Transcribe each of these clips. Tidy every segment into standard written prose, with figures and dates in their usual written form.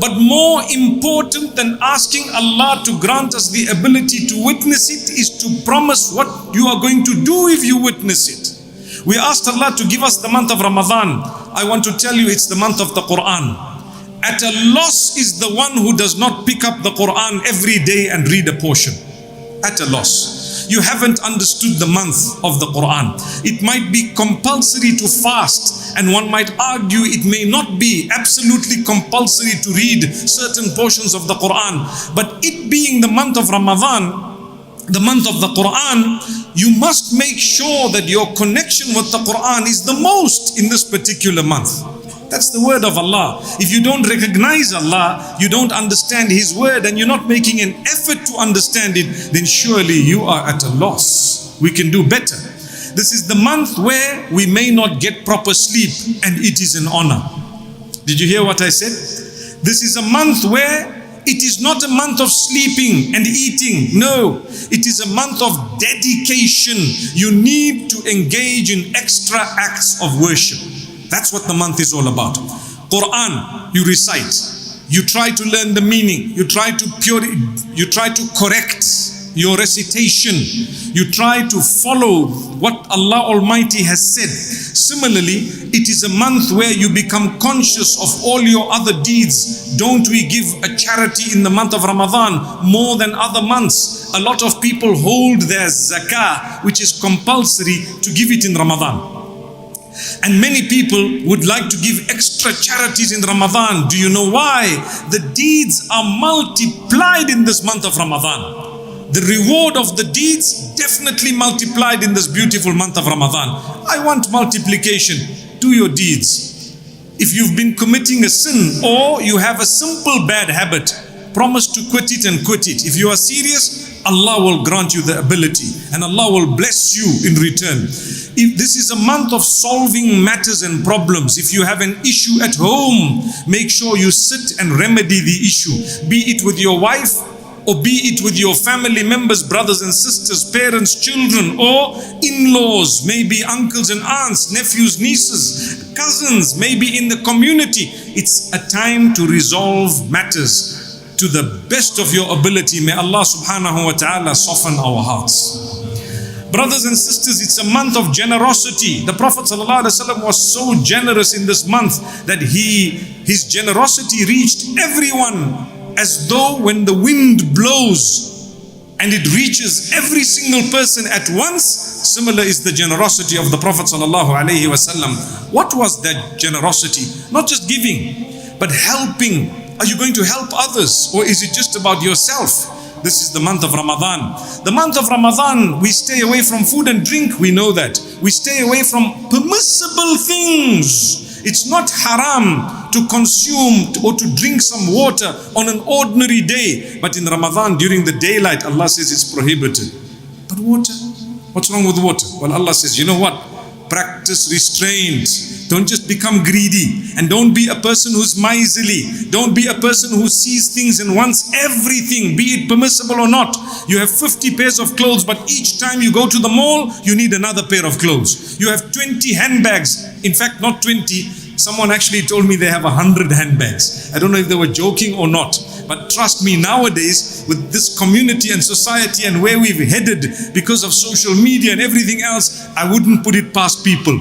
But more important than asking Allah to grant us the ability to witness it is to promise what you are going to do if you witness it. We asked Allah to give us the month of Ramadan. I want to tell you it's the month of the Quran. At a loss is the one who does not pick up the Quran every day and read a portion. At a loss. You haven't understood the month of the Quran. It might be compulsory to fast, and one might argue it may not be absolutely compulsory to read certain portions of the Quran. But it being the month of Ramadan, the month of the Quran, you must make sure that your connection with the Quran is the most in this particular month. That's the word of Allah. If you don't recognize Allah, you don't understand His word, and you're not making an effort to understand it, then surely you are at a loss. We can do better. This is the month where we may not get proper sleep, and it is an honor. Did you hear what I said? This is a month where it is not a month of sleeping and eating. No, it is a month of dedication. You need to engage in extra acts of worship. That's what the month is all about. Quran, you recite. You try to learn the meaning. You try to correct your recitation. You try to follow what Allah Almighty has said. Similarly, it is a month where you become conscious of all your other deeds. Don't we give a charity in the month of Ramadan more than other months? A lot of people hold their zakah, which is compulsory, to give it in Ramadan. And many people would like to give extra charities in Ramadan. Do you know why? The deeds are multiplied in this month of Ramadan. The reward of the deeds definitely multiplied in this beautiful month of Ramadan. I want multiplication. Do your deeds. If you've been committing a sin or you have a simple bad habit, promise to quit it and quit it. If you are serious, Allah will grant you the ability and Allah will bless you in return. If this is a month of solving matters and problems, if you have an issue at home, make sure you sit and remedy the issue. Be it with your wife, or be it with your family members, brothers and sisters, parents, children, or in-laws, maybe uncles and aunts, nephews, nieces, cousins, maybe in the community. It's a time to resolve matters to the best of your ability. May Allah subhanahu wa ta'ala soften our hearts. Brothers and sisters, it's a month of generosity. The Prophet ﷺ was so generous in this month that his generosity reached everyone, as though when the wind blows and it reaches every single person at once. Similar is the generosity of the Prophet ﷺ. What was that generosity? Not just giving, but helping. Are you going to help others, or is it just about yourself? This is the month of Ramadan. The month of Ramadan, we stay away from food and drink. We know that. We stay away from permissible things. It's not haram to consume or to drink some water on an ordinary day. But in Ramadan, during the daylight, Allah says it's prohibited. But water? What's wrong with water? Well, Allah says, you know what? Practice restraint. Don't just become greedy, and don't be a person who's miserly. Don't be a person who sees things and wants everything, be it permissible or not. You have 50 pairs of clothes, but each time you go to the mall, you need another pair of clothes. You have 20 handbags. In fact, not 20. Someone actually told me they have 100 handbags. I don't know if they were joking or not. But trust me, nowadays, with this community and society and where we've headed because of social media and everything else, I wouldn't put it past people.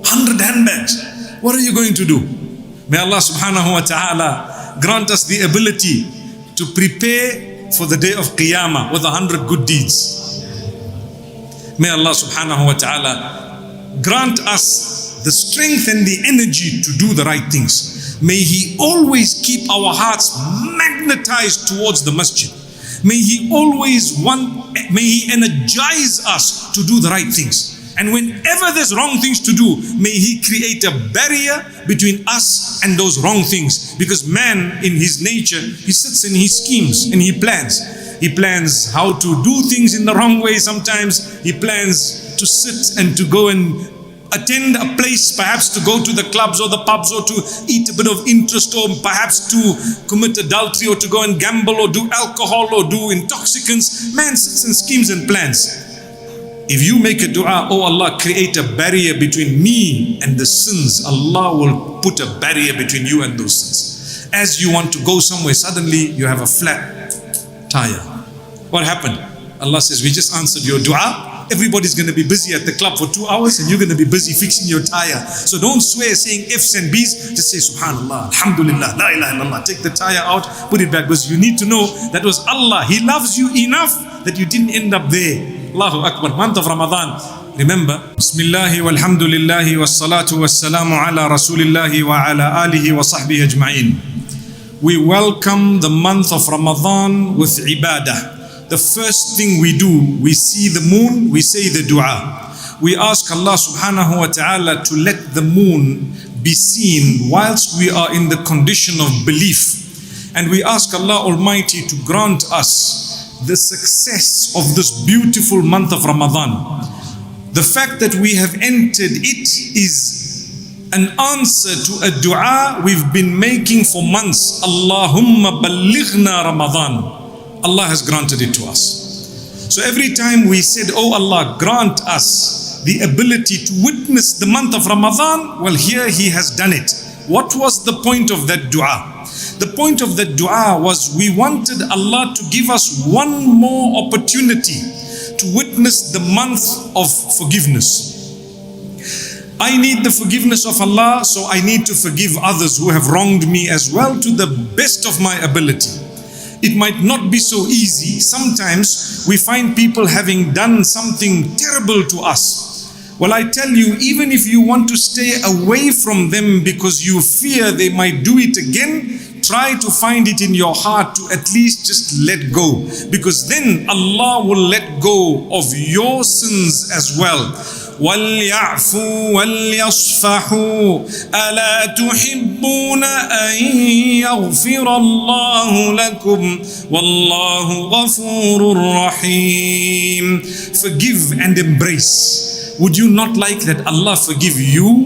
100 handbags. What are you going to do? May Allah subhanahu wa ta'ala grant us the ability to prepare for the day of Qiyamah with 100 good deeds. May Allah subhanahu wa ta'ala grant us the strength and the energy to do the right things. May He always keep our hearts magnetized towards the masjid. May He energize us to do the right things. And whenever there's wrong things to do, may He create a barrier between us and those wrong things. Because man, in his nature, he sits and he schemes and he plans. He plans how to do things in the wrong way sometimes. He plans to sit and to go and attend a place, perhaps to go to the clubs or the pubs, or to eat a bit of interest, or perhaps to commit adultery, or to go and gamble, or do alcohol, or do intoxicants. Man sits and schemes and plans. If you make a dua, oh Allah, create a barrier between me and the sins, Allah will put a barrier between you and those sins. As you want to go somewhere, suddenly you have a flat tire. What happened? Allah says, we just answered your dua. Everybody's going to be busy at the club for 2 hours and you're going to be busy fixing your tire. So don't swear saying F's and B's. Just say Subhanallah, Alhamdulillah, La ilaha illallah. Take the tire out, put it back, because you need to know that was Allah. He loves you enough that you didn't end up there. Allahu Akbar. Month of Ramadan. Remember, Bismillahi walhamdulillahi wassalatu wassalamu ala rasulillahi wa ala alihi wa sahbihi ajma'in. We welcome the month of Ramadan with ibadah. The first thing we do, we see the moon, we say the dua. We ask Allah subhanahu wa ta'ala to let the moon be seen whilst we are in the condition of belief. And we ask Allah Almighty to grant us the success of this beautiful month of Ramadan. The fact that we have entered it is an answer to a dua we've been making for months. Allahumma ballighna Ramadan. Allah has granted it to us. So every time we said, oh Allah, grant us the ability to witness the month of Ramadan, well, here He has done it. What was the point of that dua? The point of that dua was we wanted Allah to give us one more opportunity to witness the month of forgiveness. I need the forgiveness of Allah, so I need to forgive others who have wronged me as well to the best of my ability. It might not be so easy. Sometimes we find people having done something terrible to us. Well, I tell you, even if you want to stay away from them because you fear they might do it again, try to find it in your heart to at least just let go. Because then Allah will let go of your sins as well. وَلْيَعْفُوا وَلْيَصْفَحُوا أَلَا تُحِبُّونَ أَن يَغْفِرَ اللَّهُ لَكُمْ وَاللَّهُ غَفُورٌ رَحِيمٌ. Forgive and embrace. Would you not like that Allah forgive you?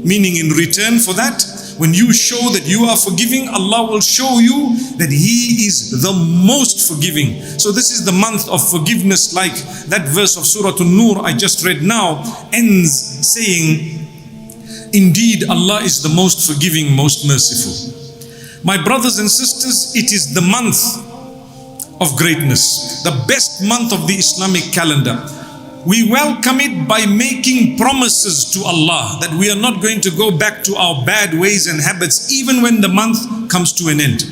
Meaning in return for that, when you show that you are forgiving, Allah will show you that He is the most forgiving. So this is the month of forgiveness, like that verse of Surah An-Nur I just read now ends saying, indeed Allah is the most forgiving, most merciful. My brothers and sisters, it is the month of greatness, the best month of the Islamic calendar. We welcome it by making promises to Allah that we are not going to go back to our bad ways and habits even when the month comes to an end.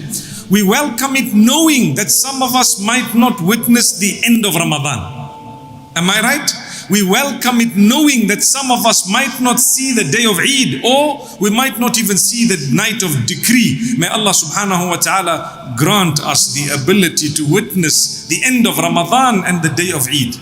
We welcome it knowing that some of us might not witness the end of Ramadan. Am I right? We welcome it knowing that some of us might not see the day of Eid, or we might not even see the night of decree. May Allah subhanahu wa ta'ala grant us the ability to witness the end of Ramadan and the day of Eid.